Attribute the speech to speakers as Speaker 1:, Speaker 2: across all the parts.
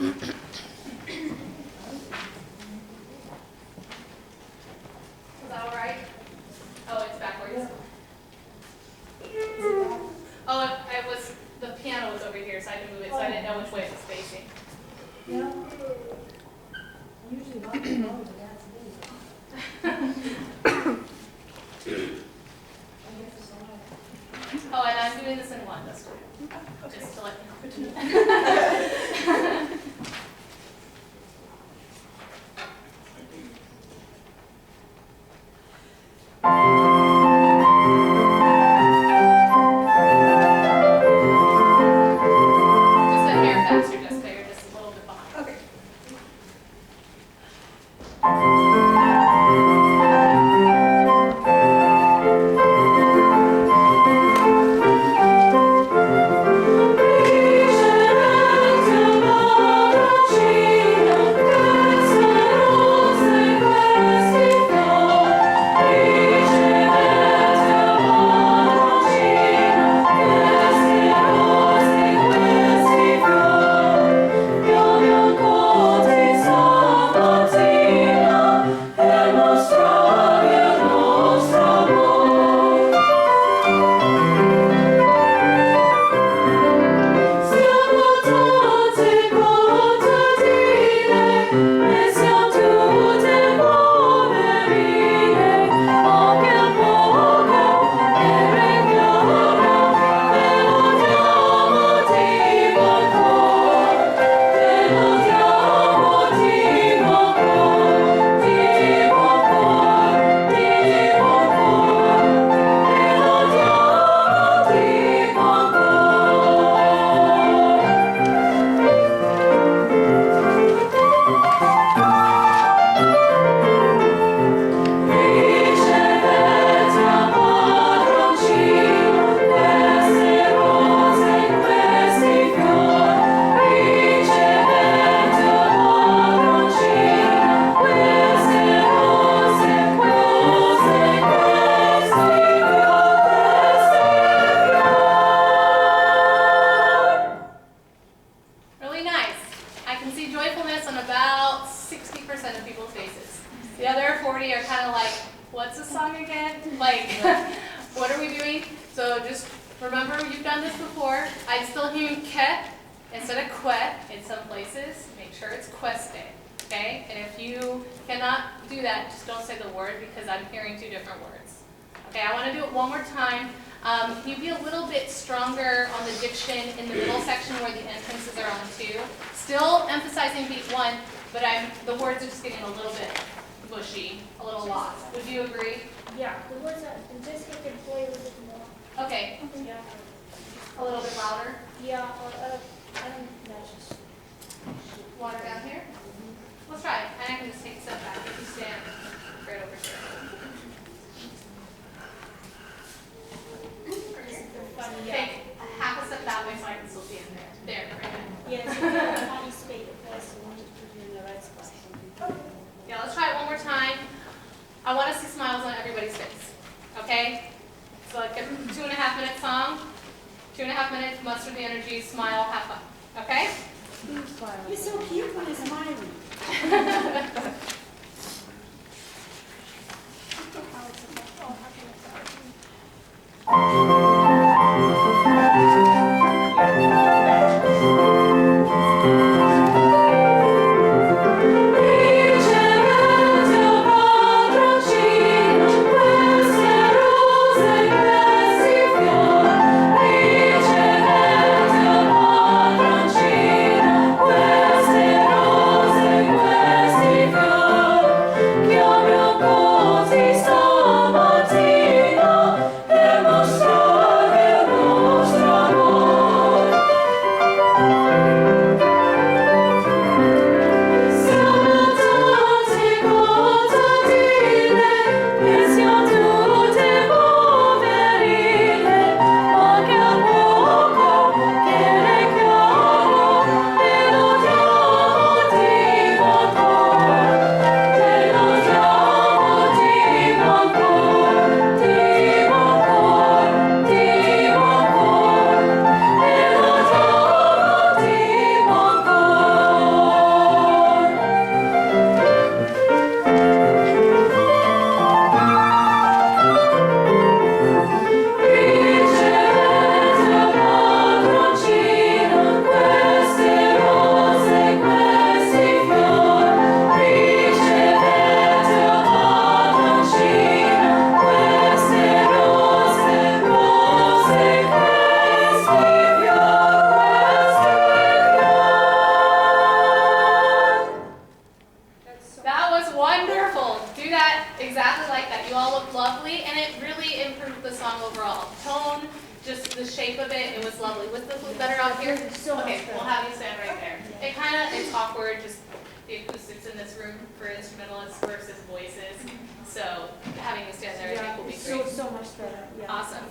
Speaker 1: that all right? Oh, it's backwards. Oh, it was, the piano was over here, so I had to move it, so I didn't know which way it was facing.
Speaker 2: Yeah. Usually lots of lower, but that's
Speaker 1: Oh, and I'm doing this in one, that's true. Just to let you know. Just a hair faster, Jessica, you're just a little bit behind.
Speaker 2: okay.
Speaker 1: Really nice. I can see joyfulness on about 60% of people's faces. The other 40 are kind of like, what's the song again? Like, what are we doing? So just remember, you've done this before. I'm still hearing ke instead of quet in some places. Make sure it's queste, okay? And if you cannot do that, just don't say the word because I'm hearing two different words. Okay, I want to do it one more time. Can you be a little bit stronger on the diction in the middle section where the entrances are on two? Still emphasizing beat one, but the words are just getting a little bit bushy, a little lost. Would you agree?
Speaker 3: Yeah, the words that Jessica can play a little bit more.
Speaker 1: Okay,
Speaker 3: Yeah.
Speaker 1: a little bit louder.
Speaker 3: Yeah, or I don't know, just
Speaker 1: Water down here. Let's try it. And I can just take a step back if you stand right over here.
Speaker 3: funny. Yeah.
Speaker 1: Take half a step that way so I can still see it there. There, right there.
Speaker 3: Yeah, so you have a funny spade of place, so we need to put you in the right spot.
Speaker 1: Yeah, let's try it one more time. I want to see smiles on everybody's face. Okay? So like a 2.5 minute song. 2.5 minutes, muster the energy, smile, have fun. Okay?
Speaker 3: You're so cute when you're smiling.
Speaker 4: Queste rose, questi fiori.
Speaker 3: It's so much
Speaker 1: Okay,
Speaker 3: better.
Speaker 1: we'll have you stand right there. It's awkward, just the acoustics in this room for instrumentalists versus voices. So having you stand there, I think will be
Speaker 3: It's
Speaker 1: great.
Speaker 3: so much better. Yeah.
Speaker 1: Awesome.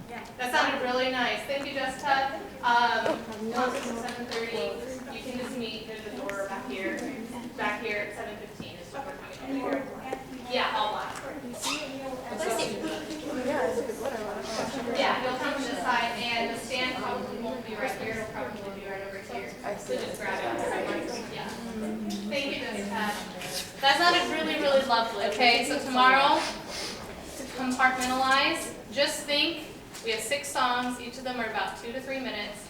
Speaker 3: Yeah.
Speaker 1: That sounded really nice. Thank you, Jessica. Closes at 7:30. You can just meet, there's a door back here. Back here at 7:15 is what we're talking about. Yeah, all black. Yeah, you'll come from this side, and the stand probably won't be right here, it'll probably be right over here. So just grab it. Yeah. Thank you, Jessica. That sounded really, really lovely. Okay, so tomorrow, to compartmentalize, just think, we have 6 songs, each of them are about 2 to 3 minutes.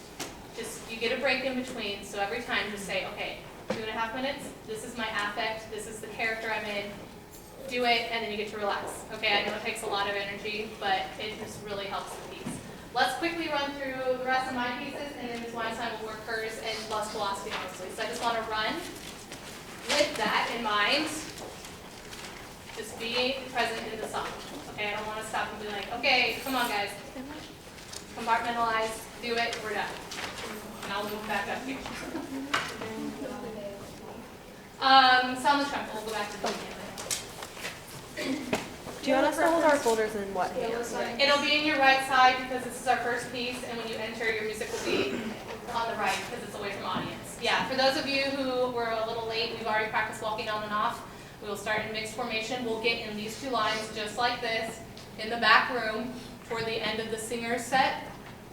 Speaker 1: Just, you get a break in between, so every time just say, okay, 2.5 minutes, this is my affect, this is the character I'm in, do it, and then you get to relax. Okay, I know it takes a lot of energy, but it just really helps the piece. Let's quickly run through the rest of my pieces, and then Ms. Weinstein will work hers and less velocity mostly. So I just want to run with that in mind. Just be present in the song. Okay, I don't want to stop and be like, okay, come on guys. Compartmentalize, do it, we're done. And I'll move back up here. Sound the trumpet, we'll go back to the beginning.
Speaker 4: Do you want us to hold our folders in what hand?
Speaker 1: It'll be in your right side because this is our first piece, and when you enter, your music will be on the right because it's away from audience. Yeah, for those of you who were a little late, we've already practiced walking on and off. We will start in mixed formation. We'll get in these 2 lines just like this in the back room toward the end of the singer's set,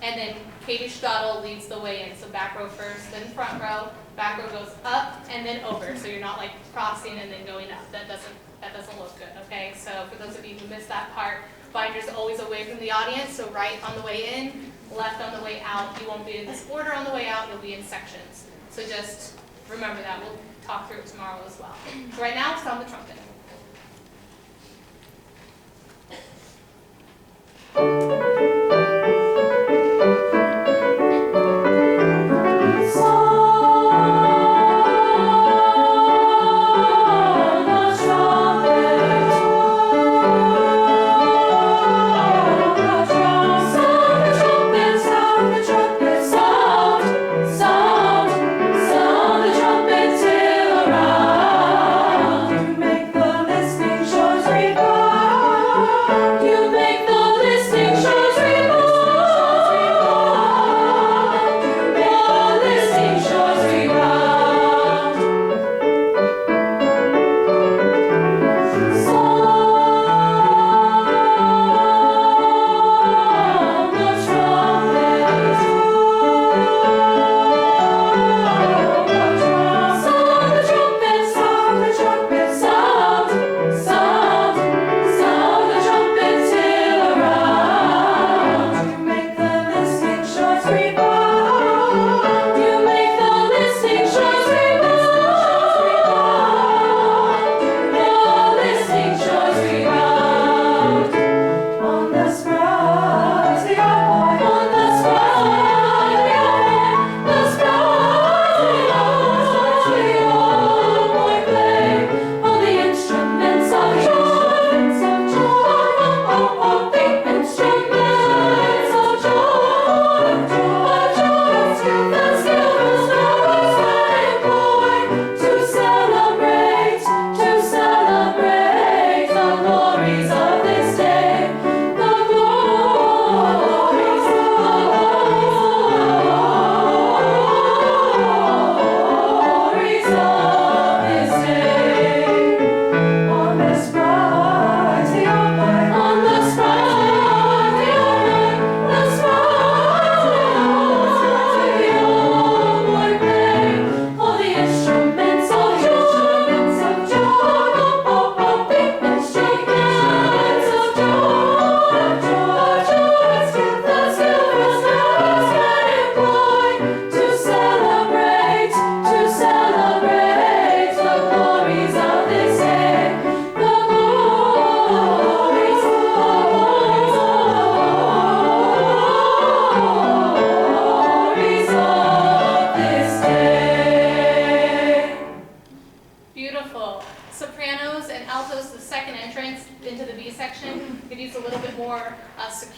Speaker 1: and then Katie Stottle leads the way in. So back row first, then front row. Back row goes up and then over, so you're not like crossing and then going up. That doesn't look good, okay? So for those of you who missed that part, binder's always away from the audience, so right on the way in, left on the way out. You won't be in this order on the way out, you'll be in sections. So just remember that. We'll talk through it tomorrow as well. So right now, sound the trumpet.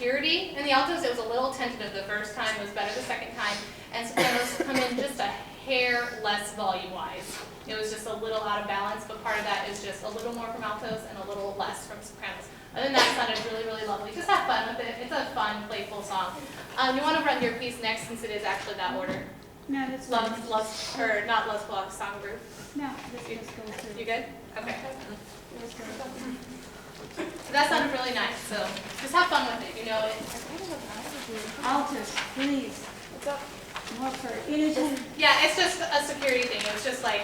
Speaker 1: security. In the altos, it was a little tentative the first time, it was better the second time. And sopranos care less volume-wise. It was just a little out of balance, but part of that is just a little more from altos and a little less from sopranos. Other than that, it sounded really, really lovely. Just have fun with it. It's a fun, playful song. You want to run your piece next since it is actually that order.
Speaker 3: No, that's
Speaker 1: Love,
Speaker 3: fine.
Speaker 1: or not Love's Block, Song Group.
Speaker 3: No, this just goes through.
Speaker 1: You good? Okay.
Speaker 3: This goes through.
Speaker 1: So that sounded really nice, so just have fun with it, you know.
Speaker 3: Altus, please.
Speaker 4: What's up?
Speaker 3: More for energy.
Speaker 1: Yeah, it's just a security thing. It was just like,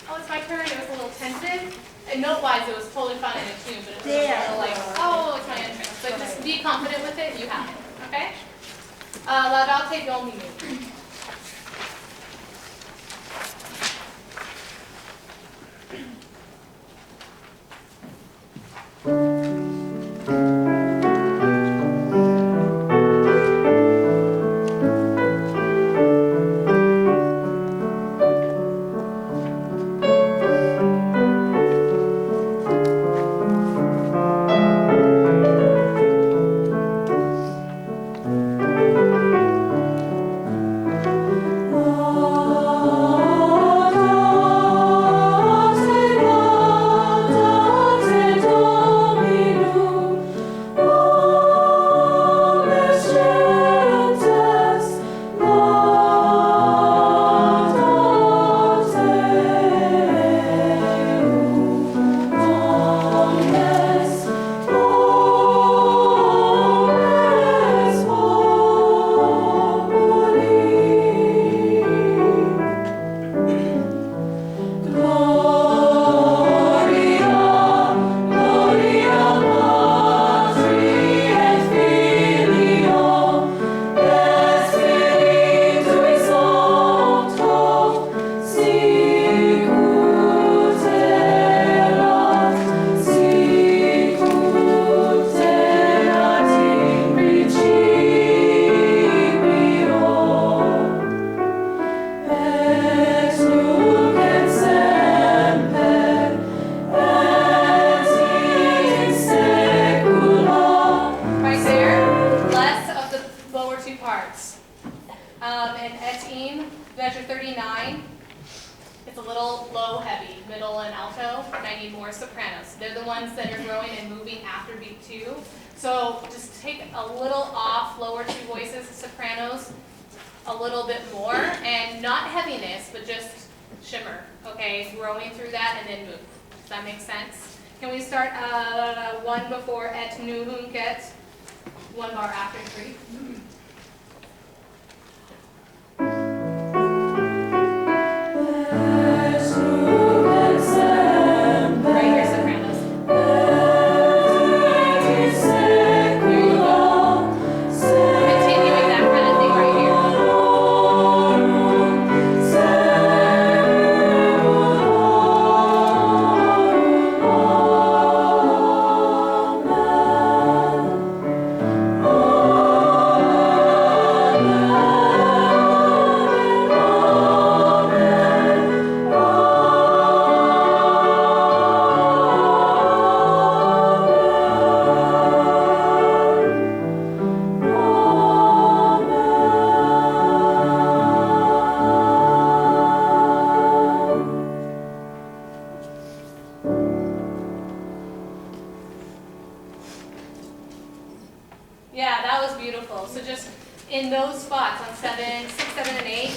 Speaker 1: oh, it's my turn. It was a little tentative. And note-wise, it was totally fine in a tune, but it was a little like, oh, it's my entrance. So just be confident with it. You have it, okay? Laudate Domini. Measure 39, it's a little low heavy, middle and alto, and I need more sopranos. They're the ones that are growing and moving after beat 2. So just take a little off lower 2 voices, sopranos, a little bit more, and not heaviness, but just shimmer, okay? Growing through that and then move. Does that make sense? Can we start one before et nu hunc et, 1 bar after 3? Yeah, that was beautiful. So just in those spots on 7, 6, 7, and 8,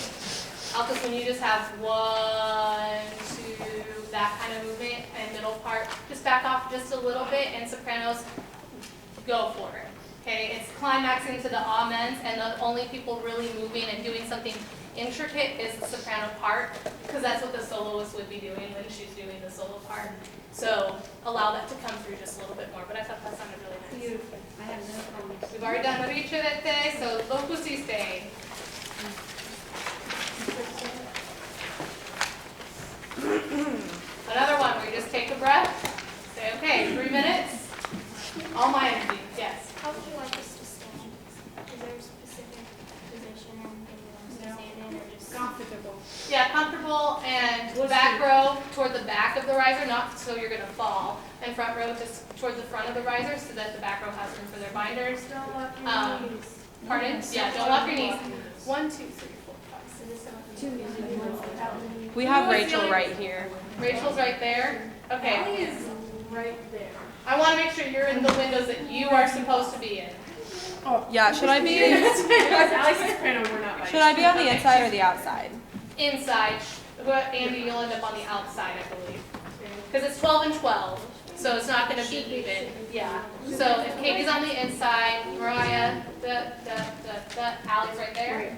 Speaker 1: altos, when you just have 1, 2, that kind of movement, and middle part, just back off just a little bit, and sopranos, go for it. Okay, it's climaxing to the amens, and the only people really moving and doing something intricate is the soprano part, because that's what the soloist would be doing when she's doing the solo part. So allow that to come through just a little bit more, but I thought that sounded really nice.
Speaker 3: Beautiful. I have no comments.
Speaker 1: We've already done ricevete, so locusiste. Another one where you just take a breath, say, okay, 3 minutes, all my energy, yes.
Speaker 5: How would you like us to stand? Is there a specific position or anything you want us to stand in, or just?
Speaker 3: Comfortable.
Speaker 1: Yeah, comfortable, and back row toward the back of the riser, not so you're going to fall, and front row just toward the front of the riser so that the back row has room for their binders.
Speaker 3: Don't lock your knees.
Speaker 1: Pardon? Yeah, don't lock your knees. 1, 2, 3, 4, 5, 6, 7,
Speaker 3: 2 usually 1 for
Speaker 4: We have
Speaker 1: Who is
Speaker 4: Rachel
Speaker 1: the-
Speaker 4: right here.
Speaker 1: Rachel's right there. Okay.
Speaker 2: Allie is right there.
Speaker 1: I want to make sure you're in the windows that you are supposed to be in.
Speaker 4: Yeah, should I be
Speaker 2: Alex's printer, we're not
Speaker 4: should I be on the inside or the outside?
Speaker 1: Inside. Andy, you'll end up on the outside, I believe. Because it's 12 and 12, so it's not going to be even. Yeah. So if Katie's on the inside, Mariah, Allie's right there.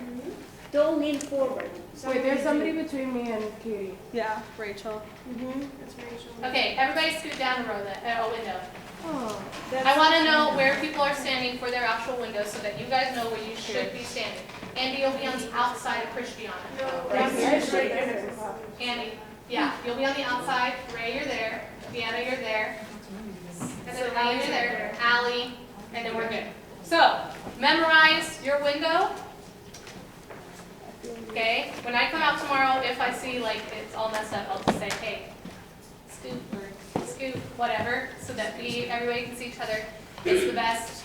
Speaker 3: Don't lean forward.
Speaker 2: Wait, there's somebody between me and Katie.
Speaker 4: Yeah, Rachel.
Speaker 5: That's Rachel.
Speaker 1: Okay, everybody scoot down a row, a window.
Speaker 2: Oh.
Speaker 1: I want to know where people are standing for their actual windows so that you guys know where you should be standing. Andy, you'll be on the outside of Christiana. Andy, yeah, you'll be on the outside. Ray, you're there. Deanna, you're there. And then Allie, you're there. Allie, and then we're good. So, memorize your window. Okay? When I come out tomorrow, if I see like it's all messed up, I'll just say, hey, scoot or scoot, whatever, so that everybody can see each other. It's the best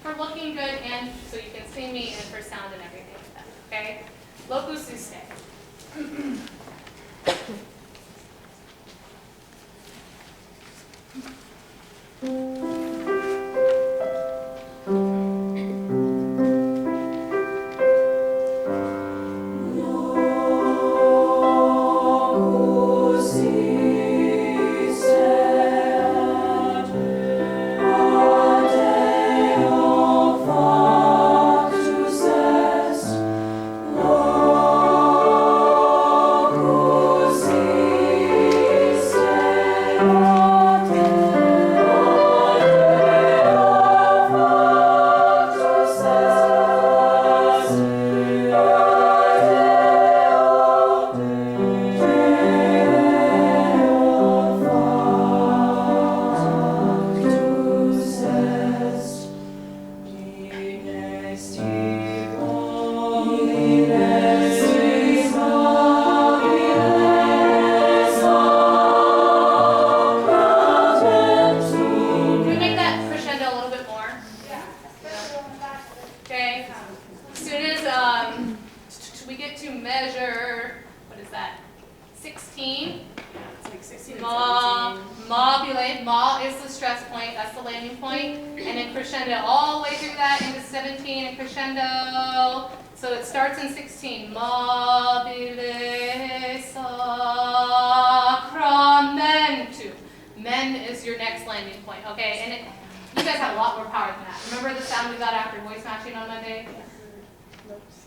Speaker 1: for looking good and so you can see me and for sound and everything like that. Okay? Locus stay. Ma is the stress point, that's the landing point, and then crescendo all the way through that into 17 and crescendo. So it starts in 16. Mobile sacramentum. Men is your next landing point, okay? And you guys have a lot more power than that. Remember the sound we got after voice matching on Monday?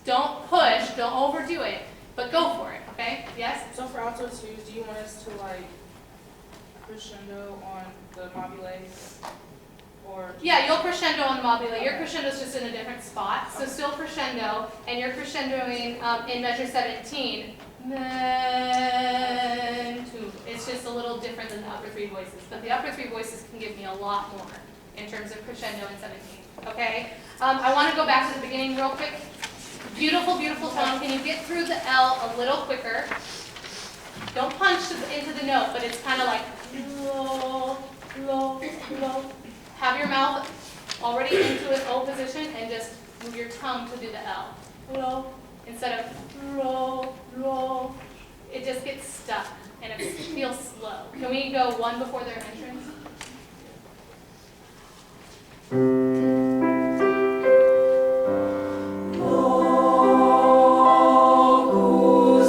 Speaker 1: Don't push, don't overdo it, but go for it, okay? Yes?
Speaker 6: So for alto twos, do you want us to like crescendo on the mobile, or?
Speaker 1: Yeah, you'll crescendo on mobile. Your crescendo's just in a different spot. So still crescendo, and you're crescendoing in measure 17. Mentum. It's just a little different than the upper three voices. But the upper three voices can give me a lot more in terms of crescendo in 17. Okay? I want to go back to the beginning real quick. Beautiful, beautiful tone. Can you get through the L a little quicker? Don't punch into the note, but it's kind of like low, low, low. Have your mouth already into its O position and just move your tongue to do the L. Low, instead of low, low. It just gets stuck and it feels slow. Can we go one before their entrance?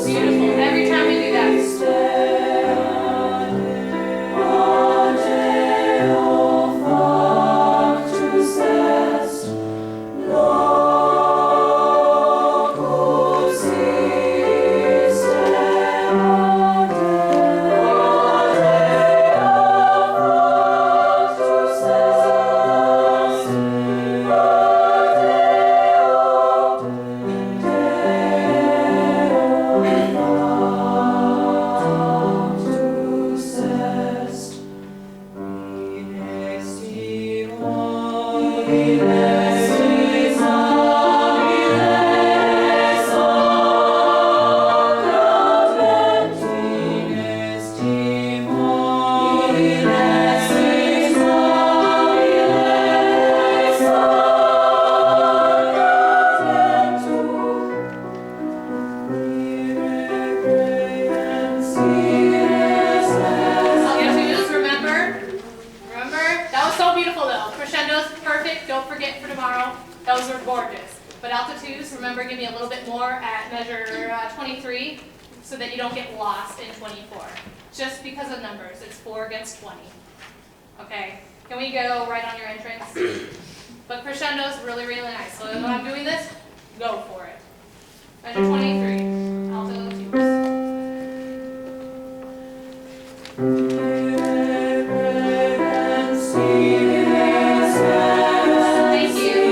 Speaker 1: Beautiful. Every time we do that. remember, give me a little bit more at measure 23 so that you don't get lost in 24. Just because of numbers, it's 4 against 20. Okay, can we go right on your entrance? But crescendo is really, really nice. So when I'm doing this, go for it. Measure 23, alto is yours. Thank you.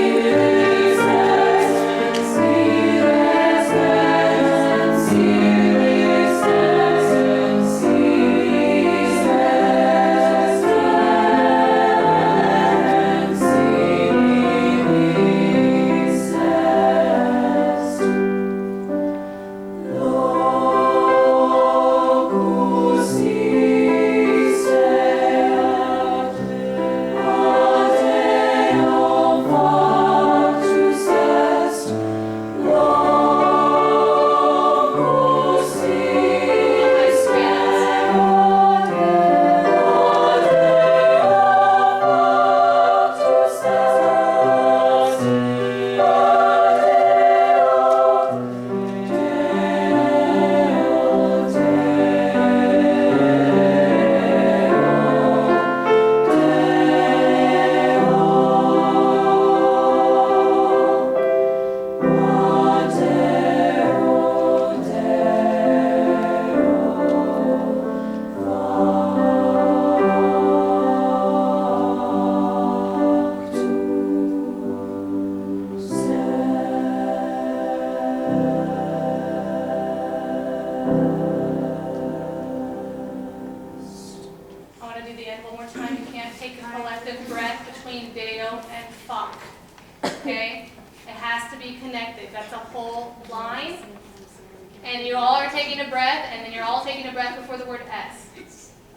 Speaker 1: I want to do the end one more time. You can't take a collective breath between deo and fuck. Okay? It has to be connected. That's a whole line. And you all are taking a breath, and then you're all taking a breath before the word S.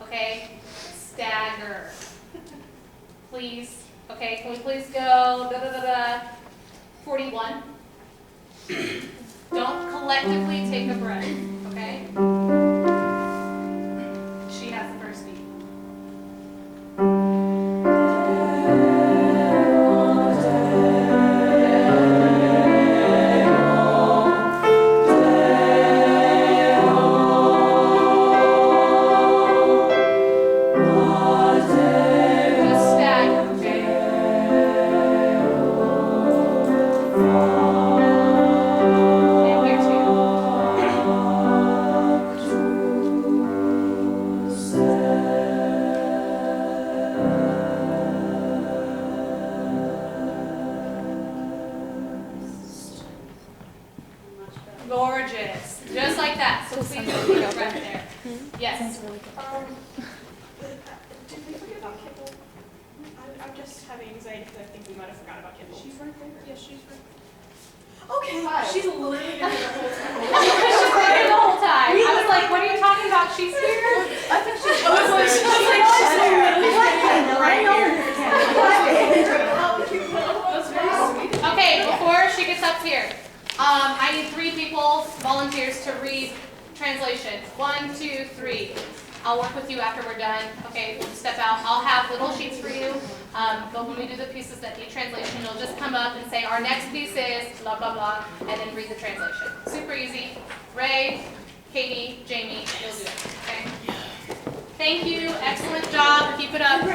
Speaker 1: Okay? Stagger. Please. Okay, can we please go 41? Don't collectively take a breath. Okay? She has the first beat. Just stagger, okay? And here too. Gorgeous. Just like that. So please put your breath there. Yes.
Speaker 3: Did we forget about Kibble? I'm just having anxiety because I think we might have forgot about Kibble. She's right there. Yeah, she's right there. Okay, she's literally in there the whole time.
Speaker 1: She's there the whole time. I was like, what are you talking about? She's here?
Speaker 3: I think she's right here.
Speaker 1: Okay, before she gets up here, I need 3 people, volunteers, to read translation. 1, 2, 3. I'll work with you after we're done. Okay, we'll step out. I'll have little sheets for you. But when we do the pieces that need translation, you'll just come up and say, our next piece is blah, blah, blah, and then read the translation. Super easy. Ray, Katie, Jamie, you'll do it. Okay? Thank you. Excellent job. Keep it up.